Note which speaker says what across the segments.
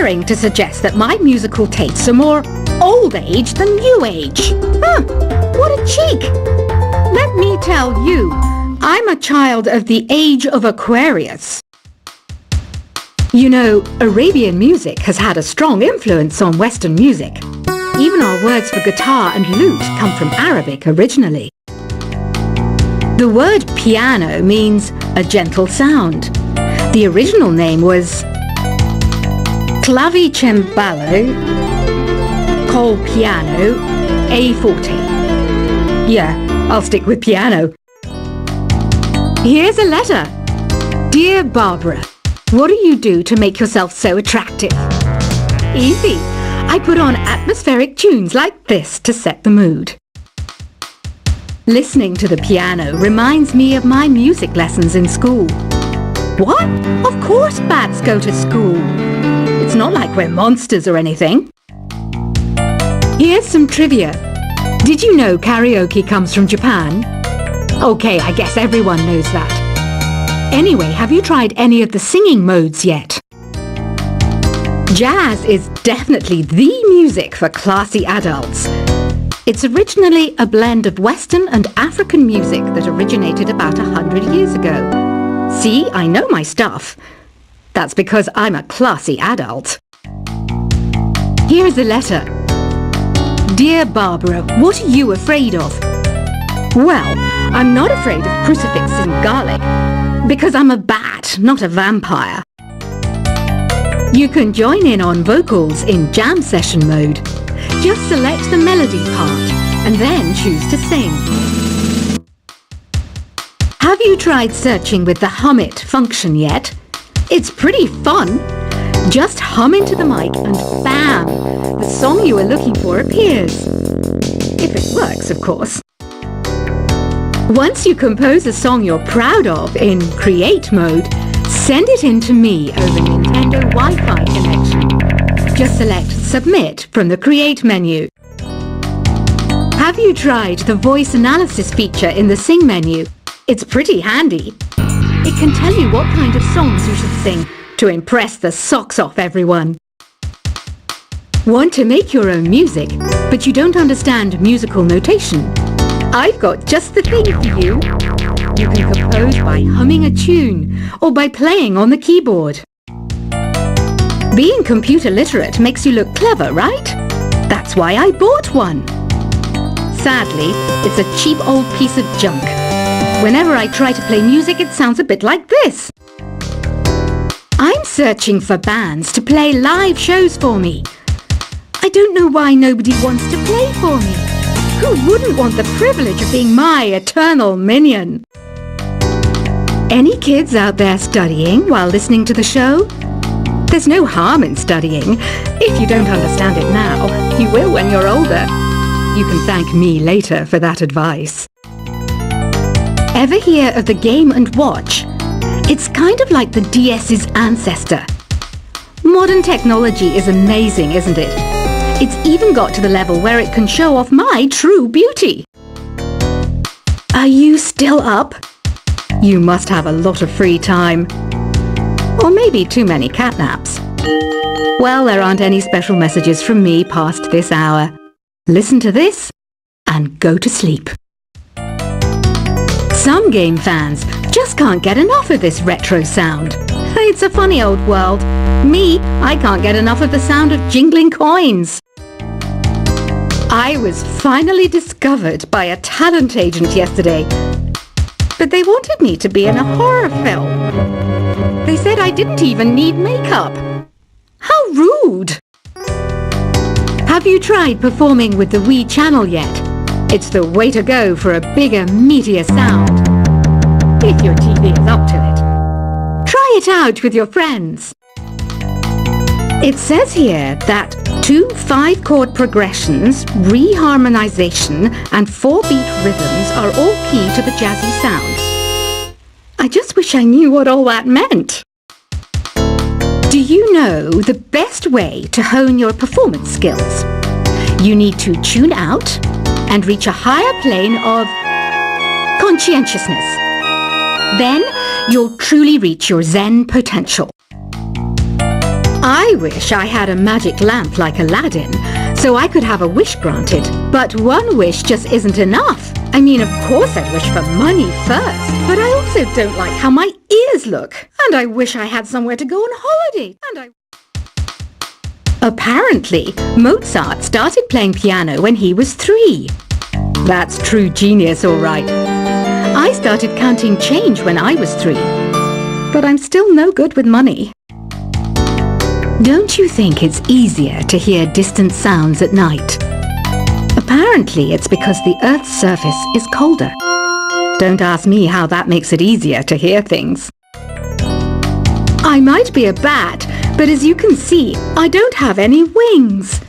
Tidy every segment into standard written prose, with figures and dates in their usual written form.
Speaker 1: daring to suggest that my musical tastes are more old age than new age. Huh, what a cheek! Let me tell you, I'm a child of the age of Aquarius. You know, Arabian music has had a strong influence on Western music. Even our words for guitar and lute come from Arabic originally. The word piano means a gentle sound. The original name was clavicembalo col piano a forte. Yeah, I'll stick with piano. Here's a letter. Dear Barbara, what do you do to make yourself so attractive? Easy. I put on atmospheric tunes like this to set the mood. Listening to the piano reminds me of my music lessons in school. What? Of course bats go to school. It's not like we're monsters or anything. Here's some trivia. Did you know karaoke comes from Japan? Okay, I guess everyone knows that. Anyway, have you tried any of the singing modes yet? Jazz is definitely the music for classy adults. It's originally a blend of Western and African music that originated about 100 years ago. See, I know my stuff. That's because I'm a classy adult. Here's a letter. Dear Barbara, what are you afraid of? Well, I'm not afraid of crucifix and garlic, because I'm a bat, not a vampire. You can join in on vocals in jam session mode. Just select the melody part and then choose to sing. Have you tried searching with the Hum It function yet? It's pretty fun. Just hum into the mic and bam! The song you are looking for appears. If it works, of course. Once you compose a song you're proud of in Create mode, send it in to me over Nintendo Wi-Fi connection. Just select Submit from the Create menu. Have you tried the voice analysis feature in the Sing menu? It's pretty handy. It can tell you what kind of songs you should sing to impress the socks off everyone. Want to make your own music, but you don't understand musical notation? I've got just the thing for you. You can compose by humming a tune or by playing on the keyboard. Being computer literate makes you look clever, right? That's why I bought one. Sadly, it's a cheap old piece of junk. Whenever I try to play music, it sounds a bit like this. I'm searching for bands to play live shows for me. I don't know why nobody wants to play for me. Who wouldn't want the privilege of being my eternal minion? Any kids out there studying while listening to the show? There's no harm in studying. If you don't understand it now, you will when you're older. You can thank me later for that advice. Ever hear of the Game & Watch? It's kind of like the DS's ancestor. Modern technology is amazing, isn't it? It's even got to the level where it can show off my true beauty. Are you still up? You must have a lot of free time. Or maybe too many catnaps. Well, there aren't any special messages from me past this hour. Listen to this and go to sleep. Some game fans just can't get enough of this retro sound. It's a funny old world. Me, I can't get enough of the sound of jingling coins. I was finally discovered by a talent agent yesterday, but they wanted me to be in a horror film. They said I didn't even need makeup. How rude! Have you tried performing with the Wii channel yet? It's the way to go for a bigger, meatier sound. If your TV is up to it. Try it out with your friends. It says here that 2 5-chord progressions, reharmonization, and 4-beat rhythms are all key to the jazzy sound. I just wish I knew what all that meant. Do you know the best way to hone your performance skills? You need to tune out and reach a higher plane of conscientiousness. Then you'll truly reach your Zen potential. I wish I had a magic lamp like Aladdin, so I could have a wish granted. But one wish just isn't enough. I mean, of course I'd wish for money first, but I also don't like how my ears look. And I wish I had somewhere to go on holiday. Apparently, Mozart started playing piano when he was 3. That's true genius, all right. I started counting change when I was 3. But I'm still no good with money. Don't you think it's easier to hear distant sounds at night? Apparently, it's because the Earth's surface is colder. Don't ask me how that makes it easier to hear things. I might be a bat, but as you can see, I don't have any wings.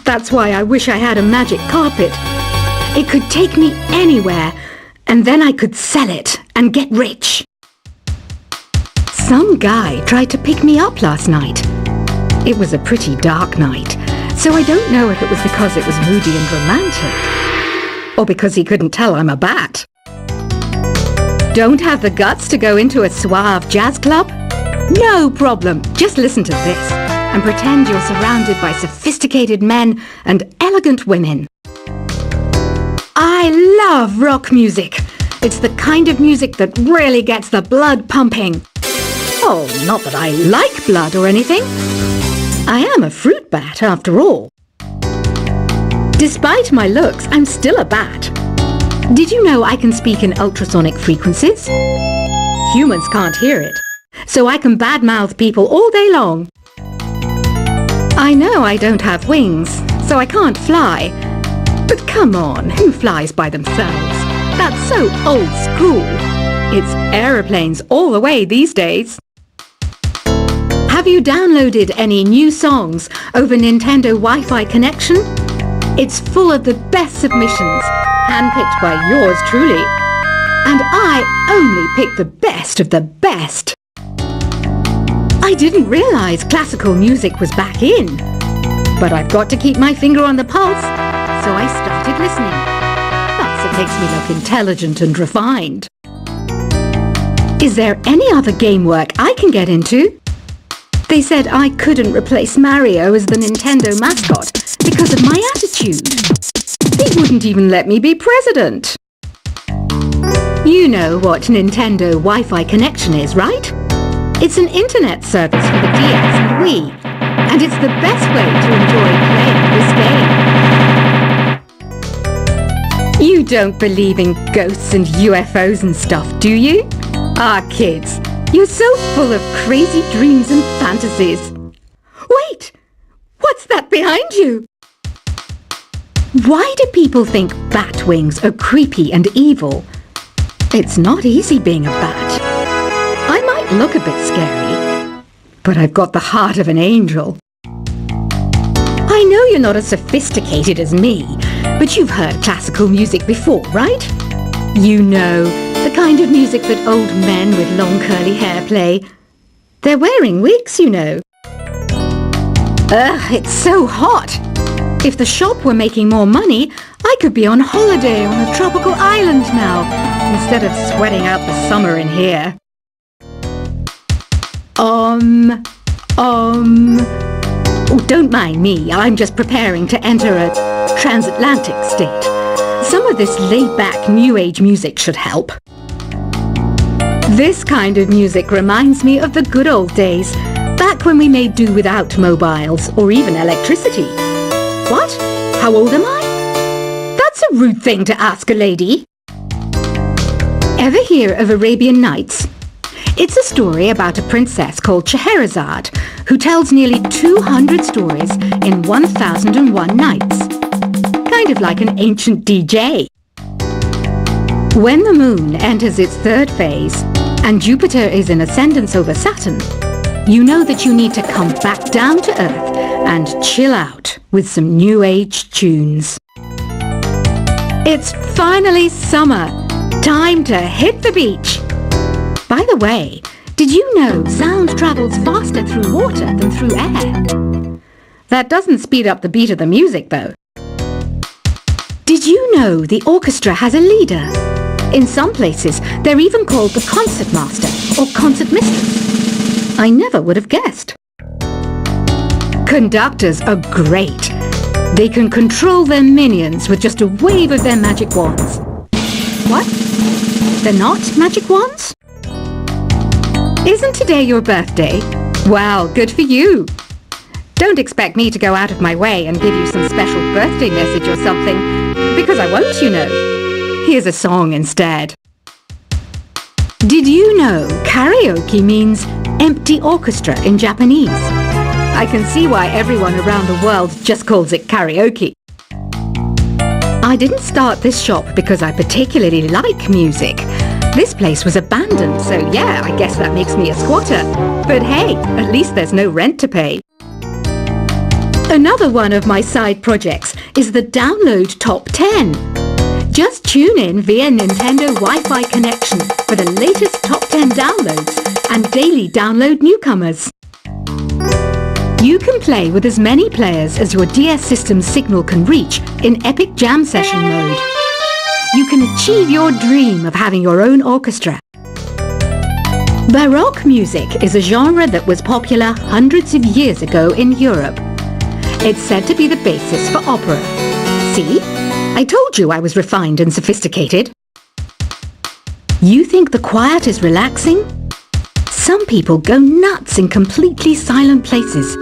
Speaker 1: That's why I wish I had a magic carpet. It could take me anywhere, and then I could sell it and get rich. Some guy tried to pick me up last night. It was a pretty dark night, so I don't know if it was because it was moody and romantic, or because he couldn't tell I'm a bat. Don't have the guts to go into a suave jazz club? No problem. Just listen to this and pretend you're surrounded by sophisticated men and elegant women. I love rock music. It's the kind of music that really gets the blood pumping. Oh, not that I like blood or anything. I am a fruit bat, after all. Despite my looks, I'm still a bat. Did you know I can speak in ultrasonic frequencies? Humans can't hear it, so I can badmouth people all day long. I know I don't have wings, so I can't fly. But come on, who flies by themselves? That's so old school. It's aeroplanes all the way these days. Have you downloaded any new songs over Nintendo Wi-Fi connection? It's full of the best submissions, handpicked by yours truly. And I only pick the best of the best. I didn't realize classical music was back in. But I've got to keep my finger on the pulse, so I started listening. Plus, it makes me look intelligent and refined. Is there any other game work I can get into? They said I couldn't replace Mario as the Nintendo mascot because of my attitude. They wouldn't even let me be president. You know what Nintendo Wi-Fi connection is, right? It's an internet service for the DS and Wii, and it's the best way to enjoy playing this game. You don't believe in ghosts and UFOs and stuff, do you? Ah, kids. You're so full of crazy dreams and fantasies. Wait! What's that behind you? Why do people think bat wings are creepy and evil? It's not easy being a bat. I might look a bit scary, but I've got the heart of an angel. I know you're not as sophisticated as me, but you've heard classical music before, right? You know, the kind of music that old men with long curly hair play. They're wearing wigs, you know. Ugh, it's so hot. If the shop were making more money, I could be on holiday on a tropical island now, instead of sweating out the summer in here. Oh, don't mind me, I'm just preparing to enter a transatlantic state. Some of this laid-back New Age music should help. This kind of music reminds me of the good old days, back when we made do without mobiles or even electricity. What? How old am I? That's a rude thing to ask a lady. Ever hear of Arabian Nights? It's a story about a princess called Scheherazade, who tells nearly 200 stories in 1001 nights. Kind of like an ancient DJ. When the moon enters its third phase, and Jupiter is in ascendance over Saturn, you know that you need to come back down to Earth and chill out with some New Age tunes. It's finally summer. Time to hit the beach. By the way, did you know sound travels faster through water than through air? That doesn't speed up the beat of the music, though. Did you know the orchestra has a leader? In some places, they're even called the concertmaster or concert mistress. I never would have guessed. Conductors are great. They can control their minions with just a wave of their magic wands. What? They're not magic wands? Isn't today your birthday? Wow, good for you. Don't expect me to go out of my way and give you some special birthday message or something, because I won't, you know. Here's a song instead. Did you know karaoke means empty orchestra in Japanese? I can see why everyone around the world just calls it karaoke. I didn't start this shop because I particularly like music. This place was abandoned, so yeah, I guess that makes me a squatter. But hey, at least there's no rent to pay. Another one of my side projects is the Download Top 10. Just tune in via Nintendo Wi-Fi connection for the latest top 10 downloads and daily download newcomers. You can play with as many players as your DS system's signal can reach in Epic Jam Session mode. You can achieve your dream of having your own orchestra. Baroque music is a genre that was popular hundreds of years ago in Europe. It's said to be the basis for opera. See? I told you I was refined and sophisticated. You think the quiet is relaxing? Some people go nuts in completely silent places.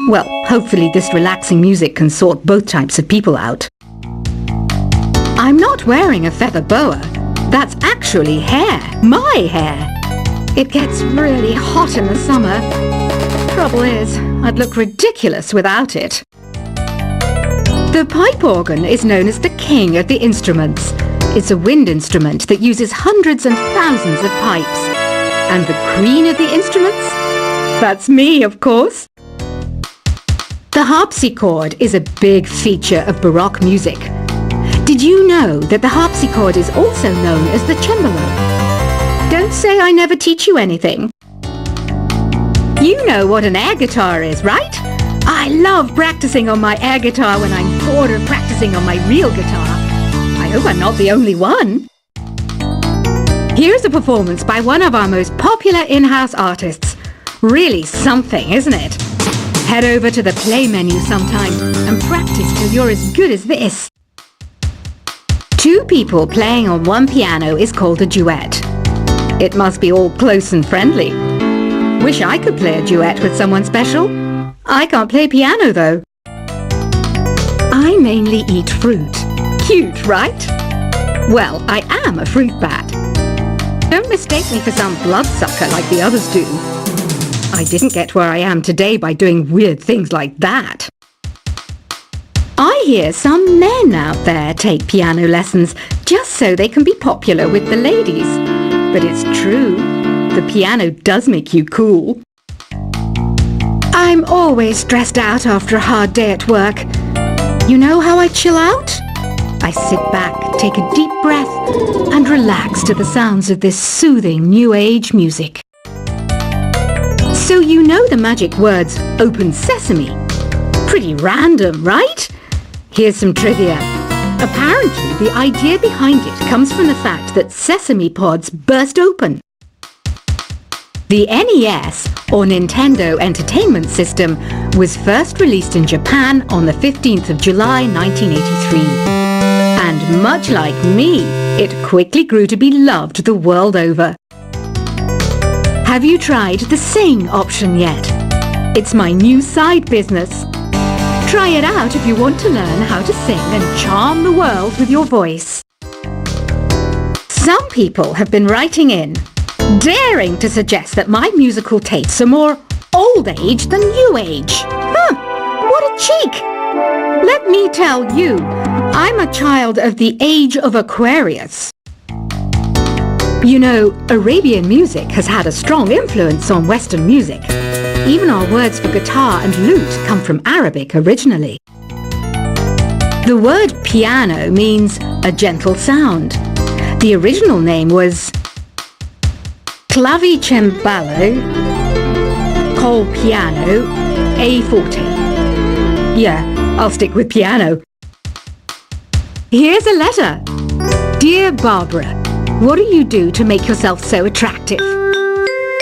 Speaker 1: Well, hopefully this relaxing music can sort both types of people out. I'm not wearing a feather boa. That's actually hair. My hair. It gets really hot in the summer. Trouble is, I'd look ridiculous without it. The pipe organ is known as the king of the instruments. It's a wind instrument that uses hundreds and thousands of pipes. And the queen of the instruments? That's me, of course. The harpsichord is a big feature of Baroque music. Did you know that the harpsichord is also known as the cembalo? Don't say I never teach you anything. You know what an air guitar is, right? I love practicing on my air guitar when I'm bored of practicing on my real guitar. I hope I'm not the only one. Here's a performance by one of our most popular in-house artists. Really something, isn't it? Head over to the play menu sometime and practice till you're as good as this. Two people playing on one piano is called a duet. It must be all close and friendly. Wish I could play a duet with someone special. I can't play piano though. I mainly eat fruit. Cute, right? Well, I am a fruit bat. Don't mistake me for some bloodsucker like the others do. I didn't get where I am today by doing weird things like that. I hear some men out there take piano lessons just so they can be popular with the ladies. But it's true, the piano does make you cool. I'm always stressed out after a hard day at work. You know how I chill out? I sit back, take a deep breath, and relax to the sounds of this soothing new age music. So you know the magic words "Open Sesame"? Pretty random, right? Here's some trivia. Apparently, the idea behind it comes from the fact that sesame pods burst open. The NES, or Nintendo Entertainment System, was first released in Japan on the 15th of July 1983. And much like me, it quickly grew to be loved the world over. Have you tried the Sing option yet? It's my new side business. Try it out if you want to learn how to sing and charm the world with your voice. Some people have been writing in, daring to suggest that my musical tastes are more old age than new age. What a cheek! Let me tell you, I'm a child of the age of Aquarius. You know, Arabian music has had a strong influence on Western music. Even our words for guitar and lute come from Arabic originally. The word piano means a gentle sound. The original name was clavicembalo col piano a forte. Yeah, I'll stick with piano. Here's a letter. Dear Barbara, what do you do to make yourself so attractive?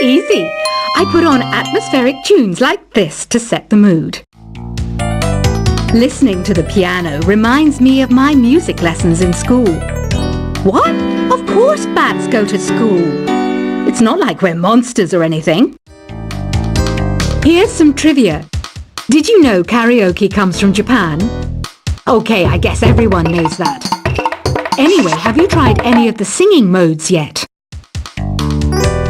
Speaker 1: Easy. I put on atmospheric tunes like this to set the mood. Listening to the piano reminds me of my music lessons in school. What? Of course bats go to school. It's not like we're monsters or anything. Here's some trivia. Did you know karaoke comes from Japan? Okay, I guess everyone knows that. Anyway, have you tried any of the singing modes yet?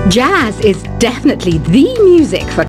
Speaker 1: Jazz is definitely the music for